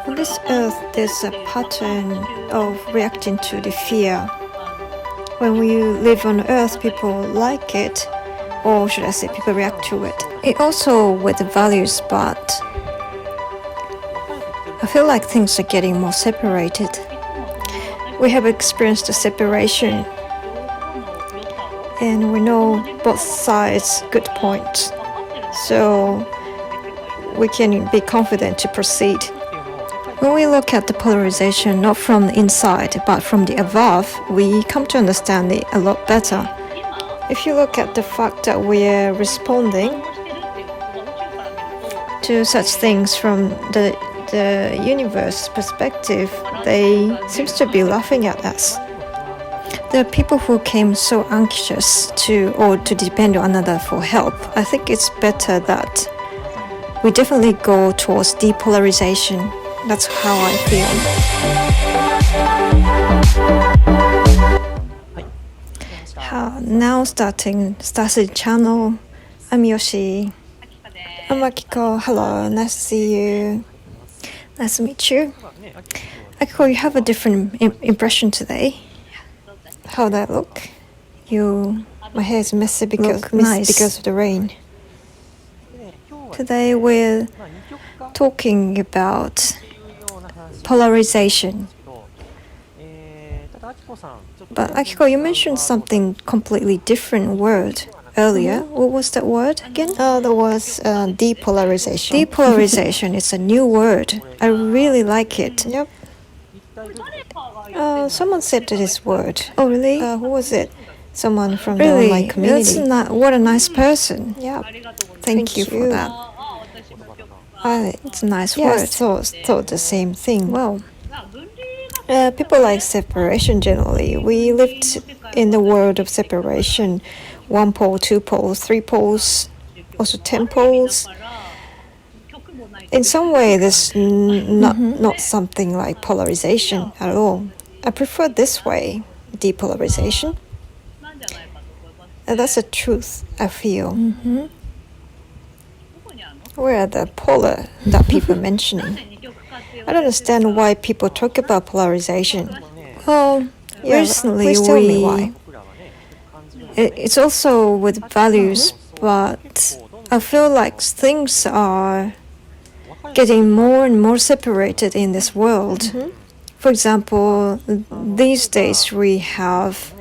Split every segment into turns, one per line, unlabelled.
On this earth, there's a pattern of reacting to the fear. When we live on earth, people like it, or should I say, people react to it. It also with the values, but I feel like things are getting more separated. We have experienced the separation, and we know both sides' good points, so we can be confident to proceed. When we look at the polarization not from the inside but from the above, we come to understand it a lot better. If you look at the fact that we are responding to such things from the universe perspective, they seem to be laughing at us. There are people who came so anxious to depend on another for help. I think it's better that we definitely go towards depolarization. That's how I feel. Now starting Starseed channel. I'm Yoshi. I'm Akiko. Hello, nice to see you. Nice to meet you. Akiko, you have a different impression today. How do I look? My hair is messy because of the rain. Today we're talking about polarization. But Akiko, you mentioned something completely different word earlier. What was that word again?
That was depolarization.
Depolarization. It's a new word. I really like it.
Yep.
Someone said this word. Oh, really?
Who was it?
Someone from the online community. What a nice person.
Yeah.
Thank you for that. It's a nice word.
I thought the same thing.
Well, people like separation generally. We lived in the world of separation. 1 pole, 2 poles, 3 poles, also 10 poles. In some way, there's not something like polarization at all. I prefer this way, depolarization. And that's the truth, I feel. Where are the polar that people are mentioning? I don't understand why people talk about polarization. Well, recently it's also with values, but I feel like things are getting more and more separated in this world. For example, these days we have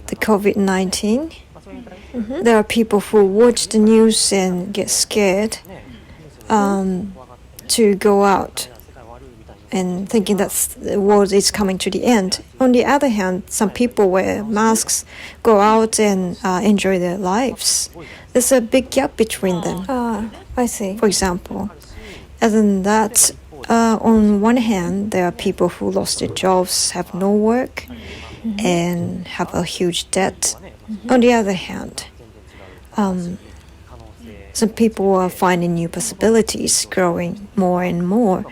the COVID-19. There are people who watch the news and get scared to go out and thinking that the world is coming to the end. On the other hand, some people wear masks, go out and enjoy their lives. There's a big gap between them.
I see.
For example, other than that, on one hand, there are people who lost their jobs, have no work, and have a huge debt. On the other hand, some people are finding new possibilities, growing more and more.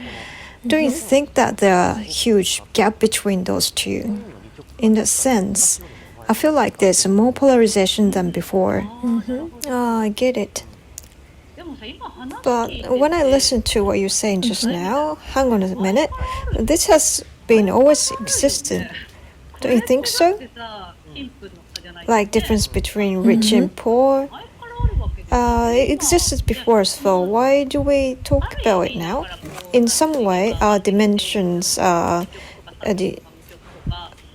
Do you think that there are a huge gap between those two? In that sense, I feel like there's more polarization than before.
I get it.
But when I listen to what you're saying just now, hang on a minute, this has been always existed. Don't you think so? Like difference between rich and poor. It existed before as well. Why do we talk about it now? In some way, our dimensions are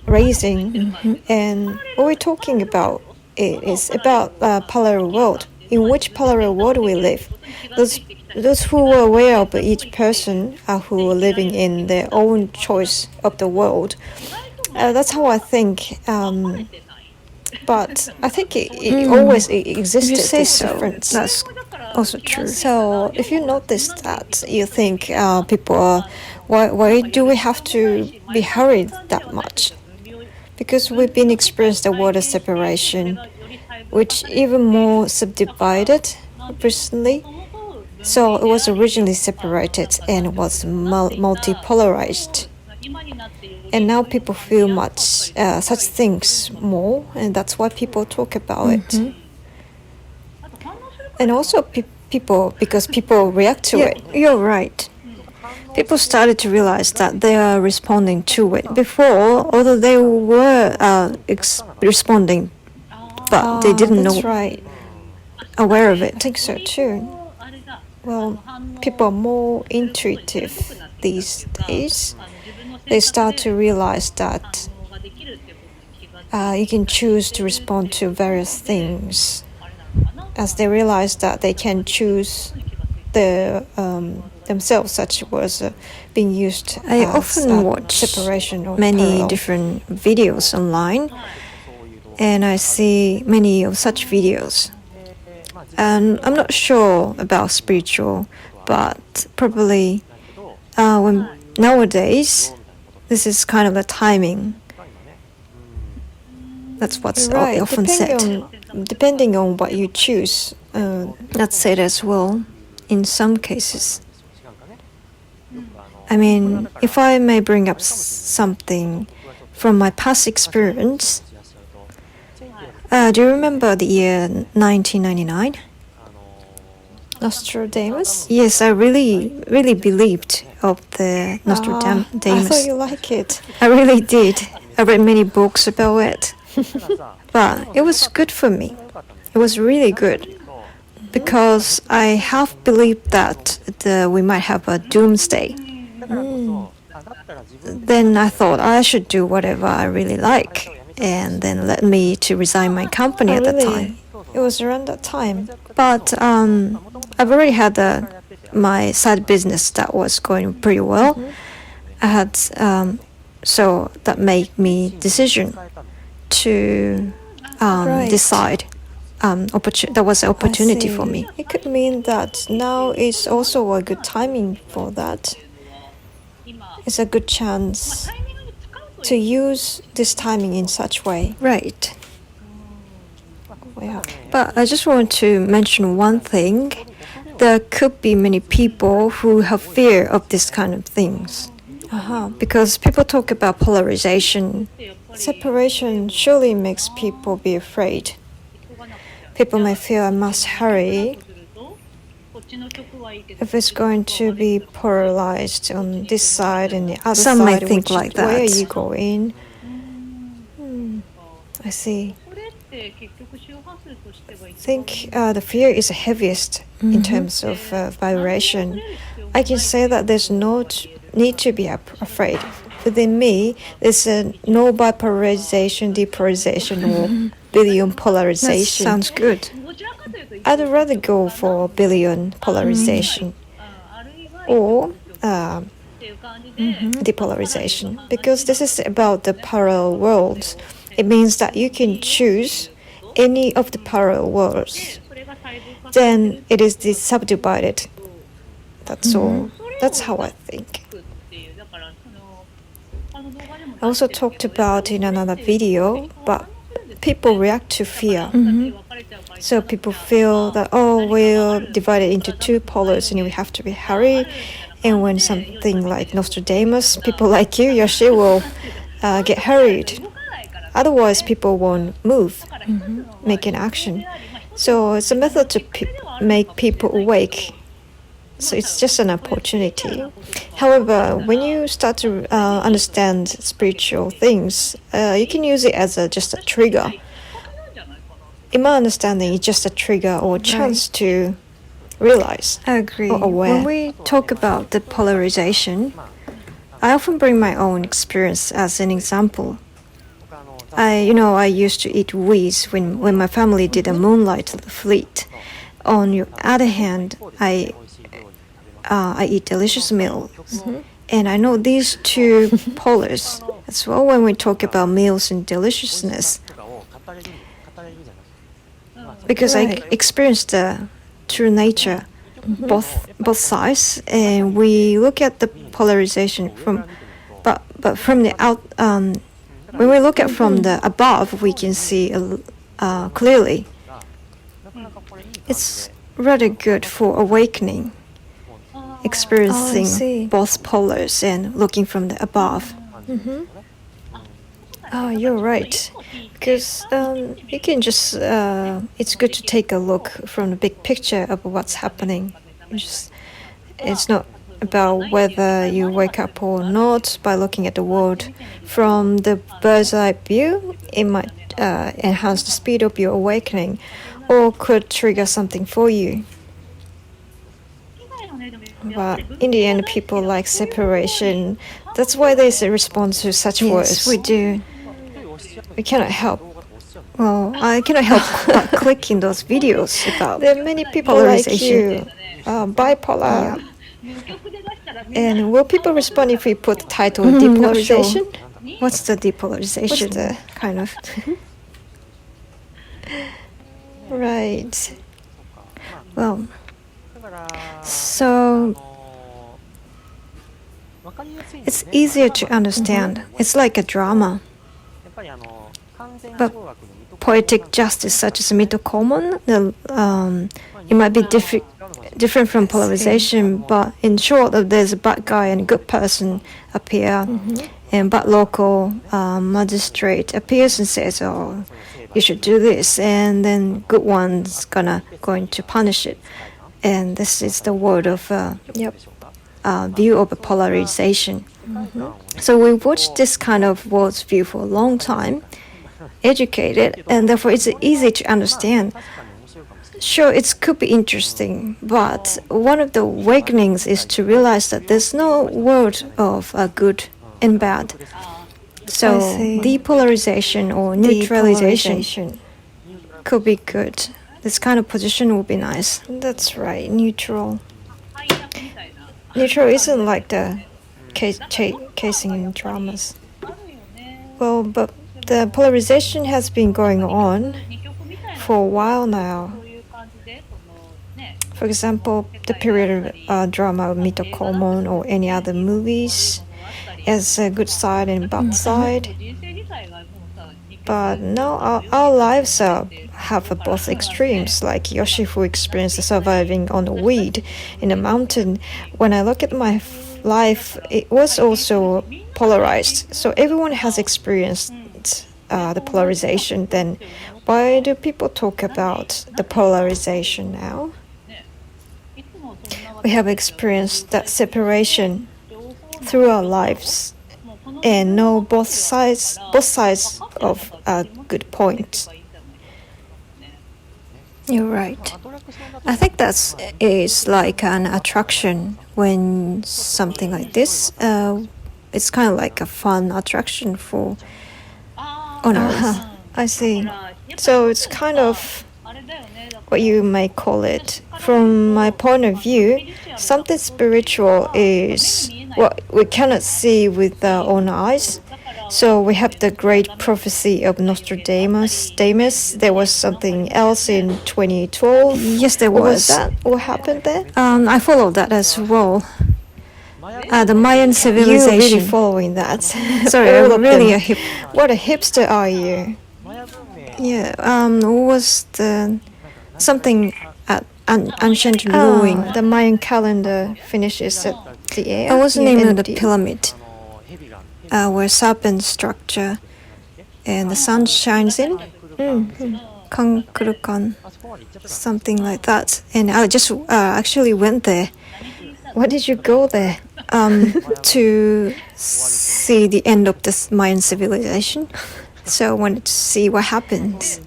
raising, and what we're talking about is about a parallel world. In which parallel world we live? Those who are aware of each person who are living in their own choice of the world. That's how I think. But I think it always existed.
You say
this
so.
Difference.
That's also true.
So if you notice that, you think people are, why do we have to be hurried that much? Because we've been experienced the world of separation, which even more subdivided recently. So it was originally separated and was multi-polarized. And now people feel much such things more, and that's why people talk about it. And also because people react to it. You're right. People started to realize that they are responding to it. Before, although they were responding, but they didn't know aware of it. I think so too. Well, people are more intuitive these days. They start to realize that you can choose to respond to various things. As they realize that they can choose themselves, such was being used. I often watch separation or many different videos online, and I see many of such videos. And I'm not sure about spiritual, but probably when nowadays this is kind of the timing. That's what's often said. Depending on what you choose, that's said as well in some cases. I mean, if I may bring up something from my past experience, do you remember the year 1999? Nostradamus? Yes, I really believed of the Nostradamus. I thought you like it. I really did. I read many books about it. But it was good for me. It was really good. Because I half believed that we might have a doomsday. Then I thought I should do whatever I really like. And then led me to resign my company at the time. It was around that time. But I've already had my side business that was going pretty well. I had so that made me decision to decide. That was an opportunity for me. It could mean that now is also a good timing for that. It's a good chance to use this timing in such way. Right. Yeah. But I just want to mention one thing. There could be many people who have fear of this kind of things. Because people talk about polarization. Separation surely makes people be afraid. People may feel I must hurry. If it's going to be polarized on this side and the other side, some might think like that. Where are you going? I see. I think the fear is the heaviest in terms of vibration. I can say that there's no need to be afraid. Within me, there's no bipolarization, depolarization, or billion polarization. That sounds good. I'd rather go for billion polarization or depolarization, because this is about the parallel worlds. It means that you can choose any of the parallel worlds. Then it is subdivided. That's all. That's how I think. I also talked about in another video, but people react to fear. So people feel that, we're divided into two polars and we have to be hurry. And when something like Nostradamus, people like you, Yoshi, will get hurried. Otherwise, people won't move, make an action. So it's a method to make people awake. So it's just an opportunity. However, when you start to understand spiritual things, you can use it as just a trigger. In my understanding, it's just a trigger or a chance to realize. I agree. Or aware. When we talk about the polarization, I often bring my own experience as an example. I used to eat weeds when my family did a moonlight fleet. On the other hand, I eat delicious meals. And I know these two polars as well when we talk about meals and deliciousness. Because I experienced the true nature, both sides, and we look at the polarization but from the out. When we look at from the above, we can see clearly. It's rather good for awakening, experiencing both polars and looking from the above. Oh, you're right. Because you can just, it's good to take a look from the big picture of what's happening. It's not about whether you wake up or not by looking at the world from the bird's eye view. It might enhance the speed of your awakening or could trigger something for you. But in the end, people like separation. That's why there's a response to such words.
Yes, we do.
We cannot help.
Well, I cannot help but clicking those videos about
There are many people
polarization.
like you, bipolar. And will people respond if we put the title Depolarization?
Sure. What's the depolarization?
What's the
kind of?
Right.
Well, so it's easier to understand. It's like a drama. But poetic justice, such as Mito-Komon, it might be different from polarization, but in short, there's a bad guy and a good person appear, and bad local magistrate appears and says, "Oh, you should do this," and then good one's going to punish it. And this is the word of view of a polarization. So we watched this kind of world's view for a long time, educated, and therefore it's easy to understand. Sure, it could be interesting, but one of the awakenings is to realize that there's no world of good and bad. So depolarization or neutralization could be good. This kind of position would be nice.
That's right, neutral. Neutral isn't like the casing in dramas. Well, but the polarization has been going on for a while now. For example, the period drama of Mito-Komon or any other movies as a good side and bad side. But now our lives have both extremes, like Yoshi who experienced surviving on a weed in a mountain. When I look at my life, it was also polarized. So everyone has experienced the polarization. Then why do people talk about the polarization now? We have experienced that separation through our lives and know both sides of a good point.
You're right. I think that is like an attraction when something like this. It's kind of like a fun attraction for on Earth.
I see. So it's kind of what you may call it. From my point of view, something spiritual is what we cannot see with our own eyes. So we have the great prophecy of Nostradamus. There was something else in 2012.
Yes, there
was.
What
was that? What happened there?
I followed that as well. The Mayan civilization.
You're really following that.
Sorry, I'm really a hip.
What a hipster are you?
Yeah. What was the something at ancient ruin?
The Mayan calendar finishes at the air.
What was the name of the pyramid? Where serpent structure and the sun shines in. Kankurukan, something like that. And I just actually went there.
Why did you go there?
To see the end of this Mayan civilization. So I wanted to see what happens.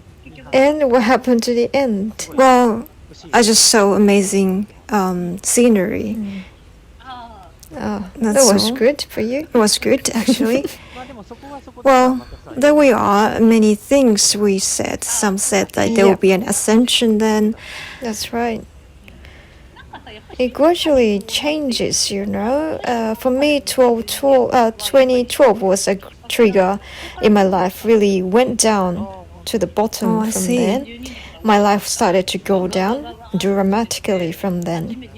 And what happened to the end?
Well, I just saw amazing scenery.
That was good for you.
It was good, actually. Well, there we are. Many things we said. Some said that there will be an ascension then.
That's right. It gradually changes, For me, 2012 was a trigger in my life. Really went down to the bottom from then. My life started to go down dramatically from then.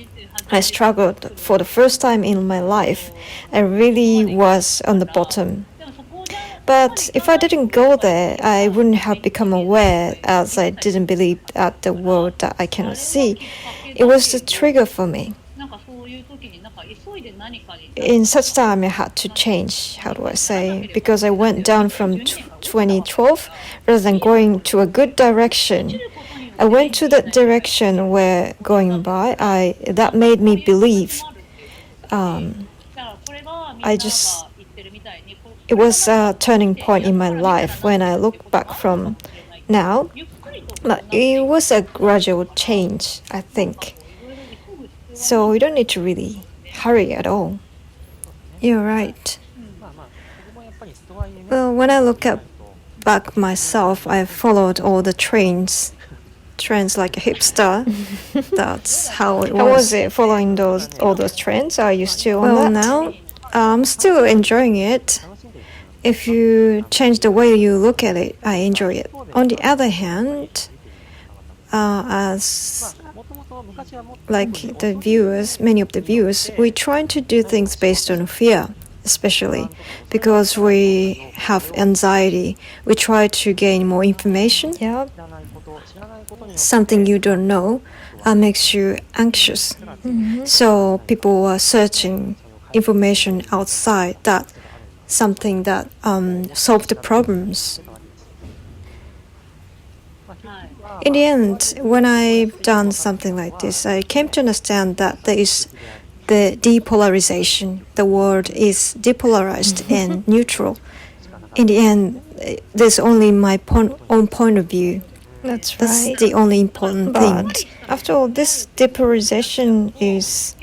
I struggled for the first time in my life. I really was on the bottom. But if I didn't go there, I wouldn't have become aware, as I didn't believe at the world that I cannot see. It was the trigger for me.
in such time I had to change, how do I say, because I went down from 2012 rather than going to a good direction. I went to that direction where going by, that made me believe. I just it was a turning point in my life when I look back from now. But it was a gradual change, I think. So we don't need to really hurry at all. You're right. Well, when I look back myself, I followed all the trends like a hipster. That's how it was. How was it following all those trends? Are you still on that? Well, now I'm still enjoying it. If you change the way you look at it, I enjoy it. On the other hand, as like the viewers, many of the viewers, we're trying to do things based on fear, especially because we have anxiety. We try to gain more information. Yeah. Something you don't know makes you anxious. So people are searching information outside that something that solve the problems. In the end, when I've done something like this, I came to understand that there is the depolarization. The world is depolarized and neutral. In the end, there's only my own point of view. That's right. That's the only important thing. After all, this depolarization is,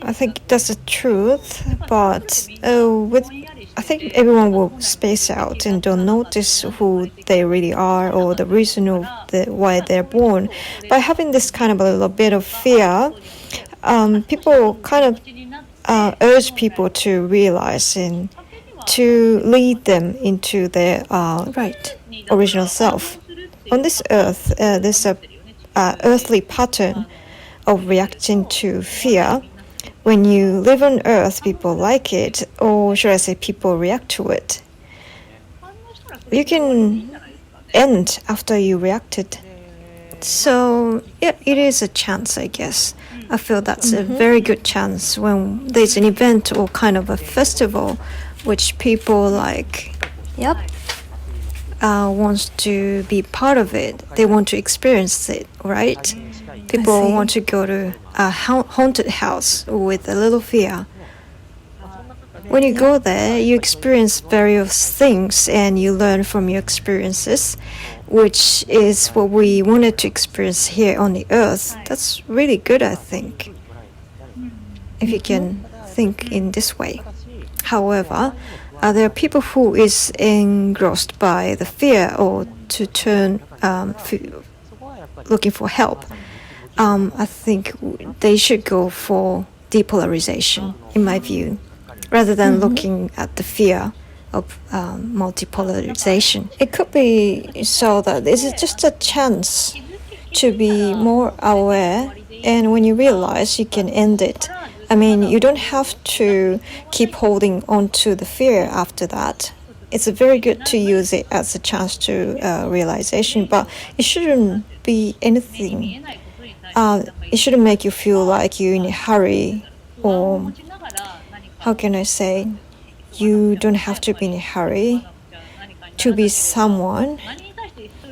I think that's the truth, but I think everyone will space out and don't notice who they really are or the reason of why they're born. By having this kind of a little bit of fear, people kind of urge people to realize and to lead them into their original self. On this earth, there's a earthly pattern of reacting to fear. When you live on earth, people like it, or should I say people react to it. You can end after you reacted. So, yeah, it is a chance, I guess. I feel that's a very good chance when there's an event or kind of a festival which people like, wants to be part of it. They want to experience it, right? People want to go to a haunted house with a little fear. When you go there, you experience various things and you learn from your experiences, which is what we wanted to experience here on the earth. That's really good, I think, if you can think in this way. However, there are people who is engrossed by the fear or to turn looking for help. I think they should go for depolarization, in my view, rather than looking at the fear of multipolarization. It could be so that this is just a chance to be more aware, and when you realize, you can end it. I mean, you don't have to keep holding on to the fear after that. It's very good to use it as a chance to realization, but it shouldn't be anything. It shouldn't make you feel like you're in a hurry, or how can I say, you don't have to be in a hurry to be someone.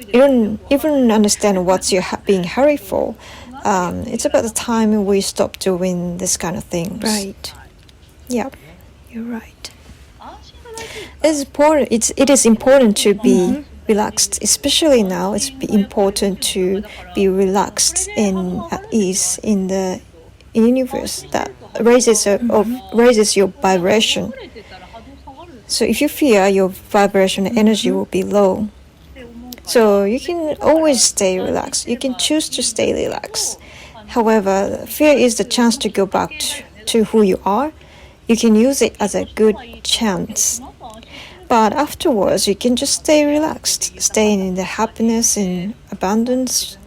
You don't even understand what you're being hurried for. It's about the time we stop doing this kind of things. Right. Yeah, you're right. It is important to be relaxed, especially now. It's important to be relaxed and at ease in the universe. That raises your vibration. So if you fear, your vibration energy will be low. So you can always stay relaxed. You can choose to stay relaxed. However, fear is the chance to go back to who you are. You can use it as a good chance. But afterwards, you can just stay relaxed, stay in the happiness and abundance,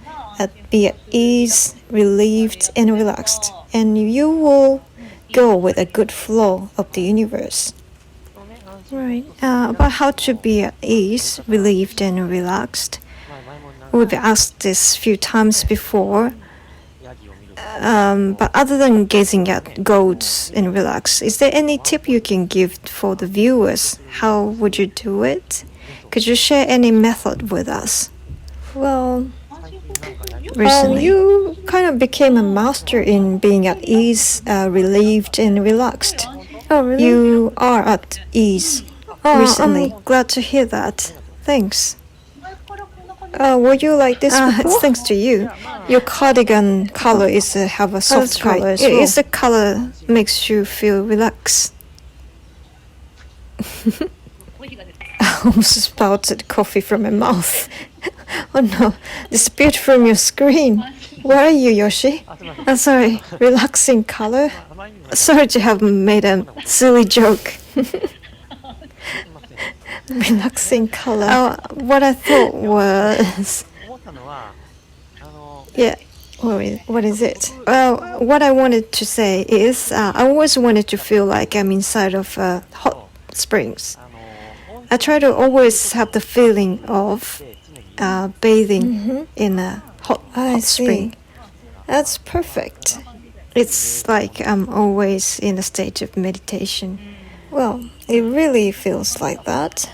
be at ease, relieved and relaxed. And you will go with a good flow of the universe. Right. About how to be at ease, relieved and relaxed. We've asked this few times before. But other than gazing at goats and relax, is there any tip you can give for the viewers? How would you do it? Could you share any method with us?
Well,
Recently,
you kind of became a master in being at ease, relieved, and relaxed.
oh really?
You are at ease recently.
I'm glad to hear that. Thanks.
Were you like this before?
It's thanks to you.
Your cardigan color is have a soft
That's right.
color as well.
It's the color makes you feel relaxed. I almost spouted coffee from my mouth. Oh no, disappeared from your screen. Where are you, Yoshi? Sorry, relaxing color? Sorry to have made a silly joke. Relaxing color. What I thought was... Yeah, what is it? Well, what I wanted to say is I always wanted to feel like I'm inside of hot springs. I try to always have the feeling of bathing in a hot spring. That's perfect. It's like I'm always in a state of meditation.
Well, it really feels like that.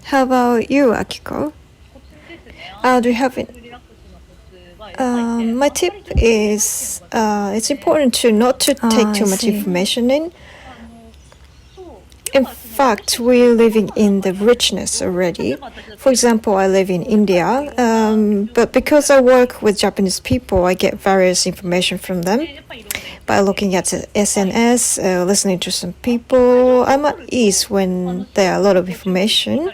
How about you, Akiko?
Do you have it? My tip is it's important to not to take too much information in. In fact, we're living in the richness already. For example, I live in India, but because I work with Japanese people, I get various information from them. By looking at the SNS, listening to some people, I'm at ease when there are a lot of information.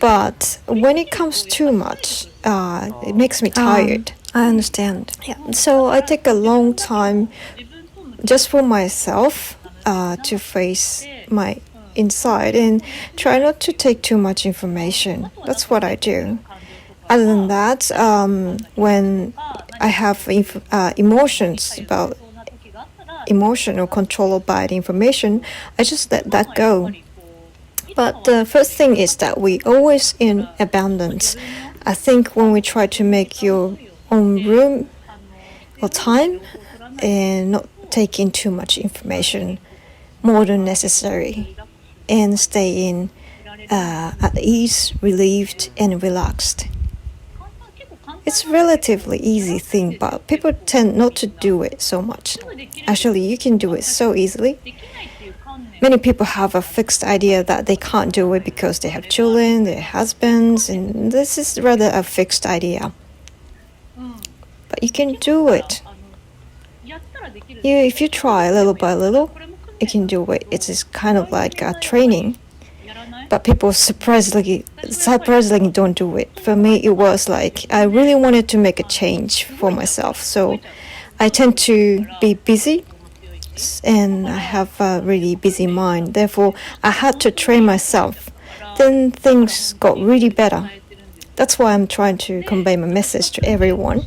But when it comes too much, it makes me tired.
I understand.
Yeah, so I take a long time just for myself to face my inside and try not to take too much information. That's what I do. Other than that, when I have emotions about emotion or controlled by the information, I just let that go. But the first thing is that we always in abundance. I think when we try to make your own room or time and not take in too much information more than necessary and stay in at ease, relieved, and relaxed. It's relatively easy thing, but people tend not to do it so much. Actually, you can do it so easily. Many people have a fixed idea that they can't do it because they have children, their husbands, and this is rather a fixed idea. But you can do it. If you try little by little, you can do it. It is kind of like a training. But people surprisingly don't do it. For me, it was like I really wanted to make a change for myself. So I tend to be busy and I have a really busy mind. Therefore, I had to train myself. Then things got really better. That's why I'm trying to convey my message to everyone.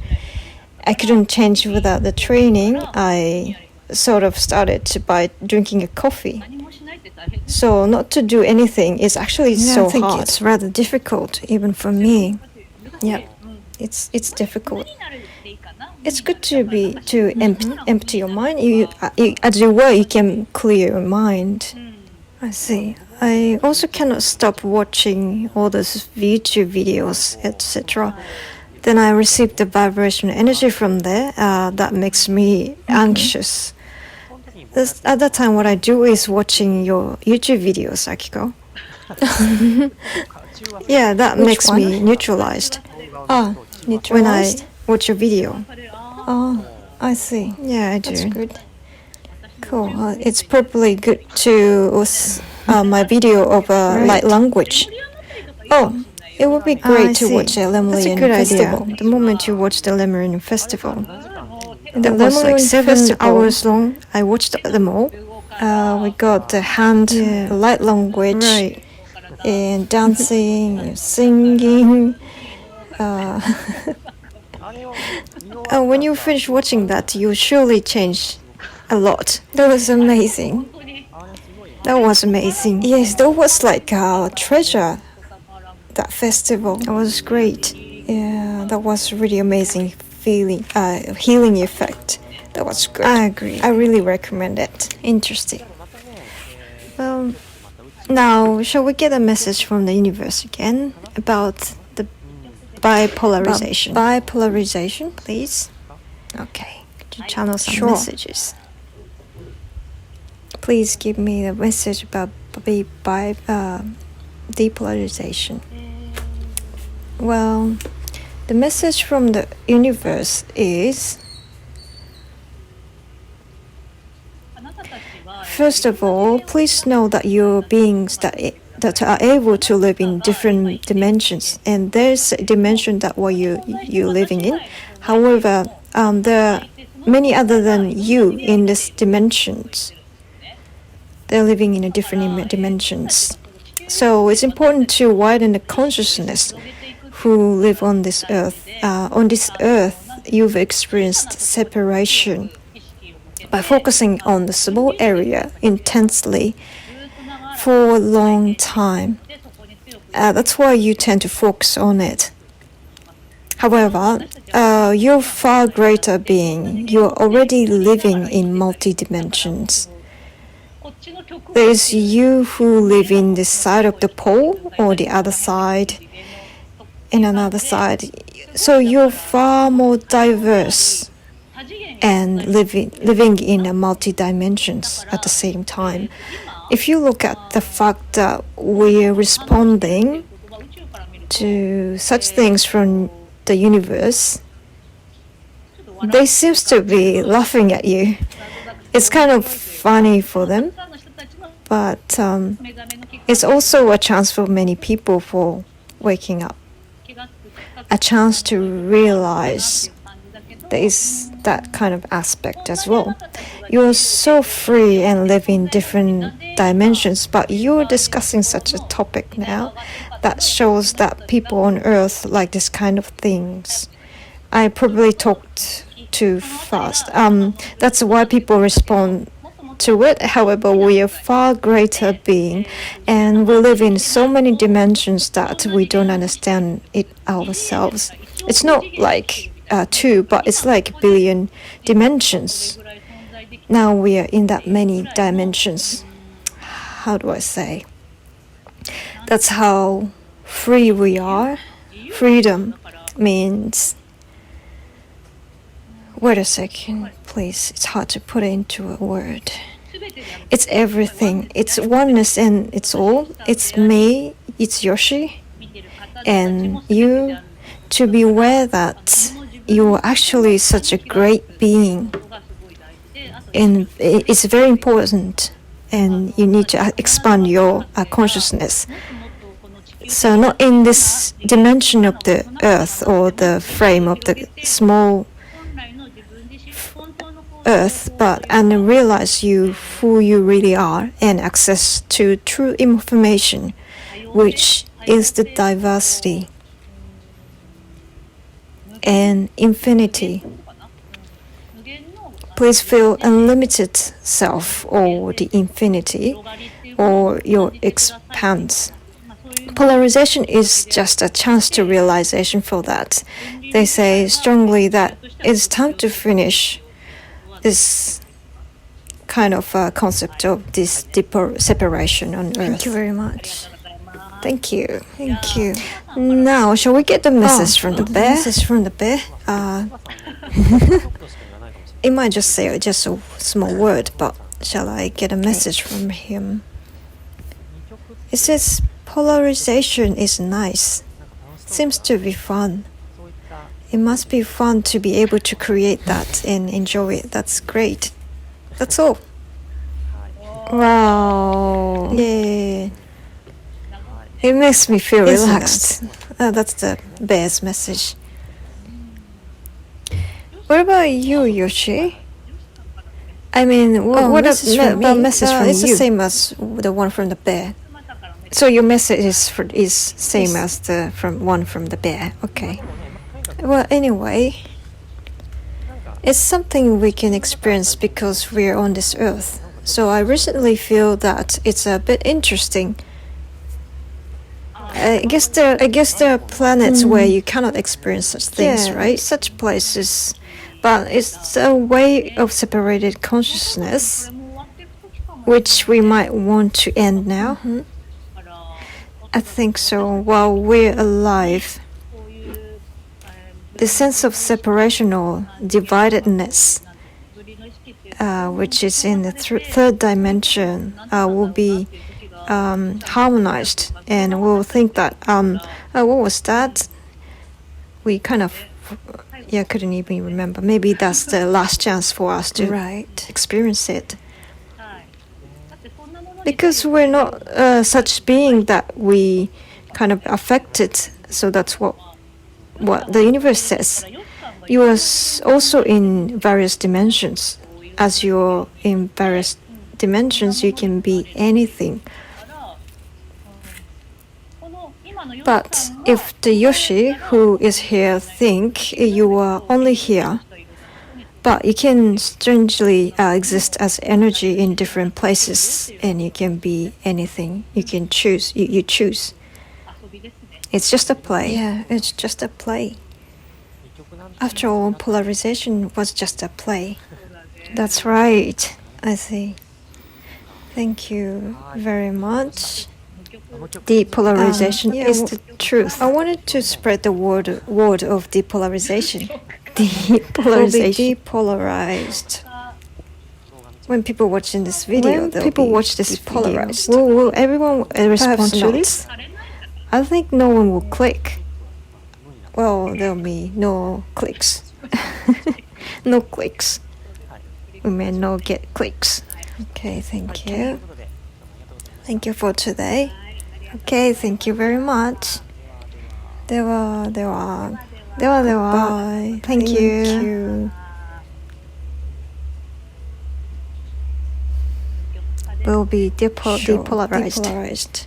I couldn't change without the training. I sort of started by drinking a coffee. So not to do anything is actually so
I think
hard.
it's rather difficult, even for me.
Yeah, it's difficult. It's good to empty your mind. As you work, you can clear your mind.
I see. I also cannot stop watching all those YouTube videos, etc. Then I receive the vibration energy from there. That makes me anxious. At that time, what I do is watching your YouTube videos, Akiko. Yeah, that makes me neutralized.
Neutralized?
When I watch your video.
Oh, I see.
Yeah, I do.
That's good. Cool. It's probably good to my video of light language. Oh, it would be great to watch a Lemurian festival.
Idea. The moment you watch the Lemurian festival.
That was like 7 hours long. I watched them all. We got the hand, the light language, and dancing, singing. When you finish watching that, you surely change a lot.
That was amazing. That was amazing.
Yes, that was like a treasure, that festival.
That was great.
Yeah, that was really amazing. healing effect. That was good.
I agree.
I really recommend it.
Interesting. Well, now shall we get a message from the universe again about the
Bipolarization.
Bipolarization, please. Okay. Could you channel some
Sure.
messages? Please give me a message about depolarization. Well, the message from the universe is, first of all, please know that you're beings that are able to live in different dimensions, and there's a dimension that what you're living in. However, there are many other than you in these dimensions. They're living in a different dimensions. So it's important to widen the consciousness who live on this earth. On this earth, you've experienced separation by focusing on the small area intensely for a long time. That's why you tend to focus on it. However, you're far greater being. You're already living in multi-dimensions. There is you who live in this side of the pole or the other side, in another side. So you're far more diverse and living in a multi-dimensions at the same time. If you look at the fact that we're responding to such things from the universe, they seem to be laughing at you. It's kind of funny for them, but it's also a chance for many people for waking up, a chance to realize there is that kind of aspect as well. You're so free and live in different dimensions, but you're discussing such a topic now that shows that people on earth like this kind of things. I probably talked too fast. That's why people respond to it. However, we are far greater being, and we live in so many dimensions that we don't understand it ourselves. It's not like two, but it's like a billion dimensions. Now we are in that many dimensions. How do I say? That's how free we are. Freedom means... Wait a second, please. It's hard to put it into a word. It's everything. It's oneness and it's all. It's me, it's Yoshi, and you. To be aware that you're actually such a great being. And it's very important, and you need to expand your consciousness. So not in this dimension of the earth or the frame of the small earth, and realize who you really are and access to true information, which is the diversity and infinity. Please feel unlimited self or the infinity or your expanse. Polarization is just a chance to realization for that. They say strongly that it's time to finish this kind of concept of this deeper separation on Earth. Thank you very much.
Thank you. Thank you. Now, shall we get the message from the bear?
Message from the bear?
It might just say just a small word, but shall I get a message from him? It says, polarization is nice. Seems to be fun. It must be fun to be able to create that and enjoy it. That's great. That's all.
Wow.
Yeah. It makes me feel relaxed. That's the bear's message. What about you, Yoshi? I mean, what about message from
it's
you?
the same as the one from the bear.
So your message is same as the one from the bear. Okay. Well, anyway, it's something we can experience because we're on this earth. So I recently feel that it's a bit interesting I guess there are planets where you cannot experience such things, right? Such places, but it's a way of separated consciousness, which we might want to end now. I think so. While we're alive, the sense of separation or dividedness, which is in the third dimension, will be harmonized, and we'll think that what was that? We kind of couldn't even remember. Maybe that's the last chance for us to experience it, because we're not such being that we kind of affected. So that's what the universe says. You are also in various dimensions. As you're in various dimensions, you can be anything. But if the Yoshi who is here think you are only here, but you can strangely exist as energy in different places, and you can be anything. You can choose. You choose. It's just a play. Yeah, it's just a play. After all, polarization was just a play. That's right. I see. Thank you very much. De-polarization is the truth. I wanted to spread the word of depolarization. De-polarization. Depolarized. When people watching this video, depolarized. Will everyone respond to this? I think no one will click. Well, there'll be no clicks. No clicks. We may not get clicks. Okay, thank you. Thank you for today. Okay, thank you very much. では。Bye. Thank you. Will be depolarized.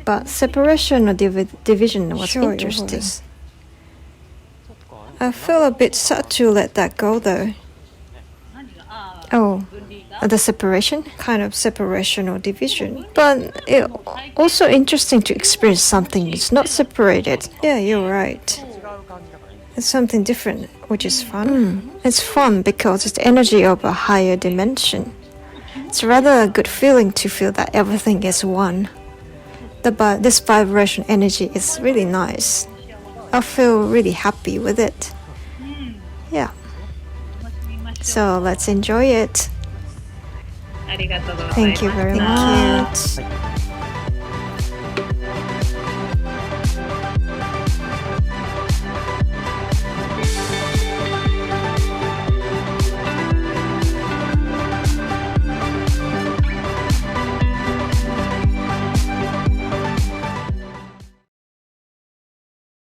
But separation or division was interesting. I feel a bit sad to let that go, though. Oh, the separation? Kind of separation or division. But it's also interesting to experience something it's not separated. Yeah, you're right. It's something different, which is fun. It's fun because it's the energy of a higher dimension. It's rather a good feeling to feel that everything is one. This vibration energy is really nice. I feel really happy with it. Yeah. So let's enjoy it. Thank you very much.